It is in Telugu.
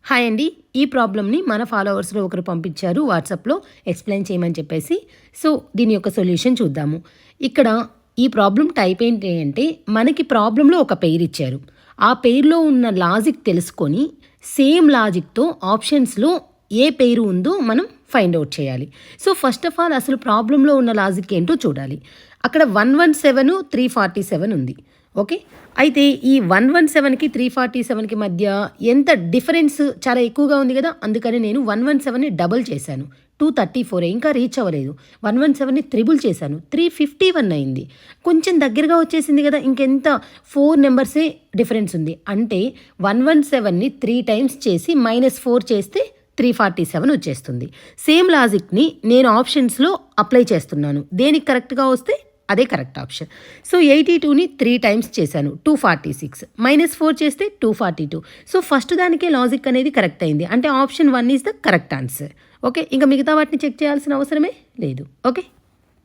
హాయ్ అండి. ఈ ప్రాబ్లమ్‌ని మన ఫాలోవర్స్‌లో ఒకరు పంపించారు వాట్సాప్‌లో ఎక్స్‌ప్లెయిన్ చేయమని చెప్పేసి. సో, దీని యొక్క సొల్యూషన్ చూద్దాము. ఇక్కడ ఈ ప్రాబ్లమ్ టైప్ ఏంటి అంటే, మనకి ప్రాబ్లమ్‌లో ఒక పెయిర్ ఇచ్చారు. ఆ పెయిర్‌లో ఉన్న లాజిక్ తెలుసుకొని, సేమ్ లాజిక్‌తో ఆప్షన్స్‌లో ఏ పెయిర్ ఉందో మనం ఫైండ్ ఔట్ చేయాలి. సో, ఫస్ట్ ఆఫ్ ఆల్ అసలు ప్రాబ్లమ్‌లో ఉన్న లాజిక్ ఏంటో చూడాలి. అక్కడ 117, 347 ఉంది. ఓకే. అయితే ఈ 117కి 347కి మధ్య ఎంత డిఫరెన్స్ చాలా ఎక్కువగా ఉంది కదా! అందుకని నేను 117ని డబుల్ చేశాను. 234 ఇంకా రీచ్ అవ్వలేదు. 117ని త్రిబుల్ చేశాను. 351 అయింది. కొంచెం దగ్గరగా వచ్చేసింది కదా! ఇంకెంత 4 నెంబర్సే డిఫరెన్స్ ఉంది. అంటే 117ని 3 టైమ్స్ చేసి -4 చేస్తే 347 వచ్చేస్తుంది. సేమ్ లాజిక్‌ని నేను ఆప్షన్స్‌లో అప్లై చేస్తున్నాను. దేనికి కరెక్ట్‌గా వస్తే అదే కరెక్ట్ ఆప్షన్. సో, 82ని 3 టైమ్స్ చేశాను. 246 -4 చేస్తే 242. సో, ఫస్ట్ దానికే లాజిక్ అనేది కరెక్ట్ అయింది. అంటే option 1 is the correct answer. Okay. ఇంకా మిగతా వాటిని చెక్ చేయాల్సిన అవసరమే లేదు. ఓకే.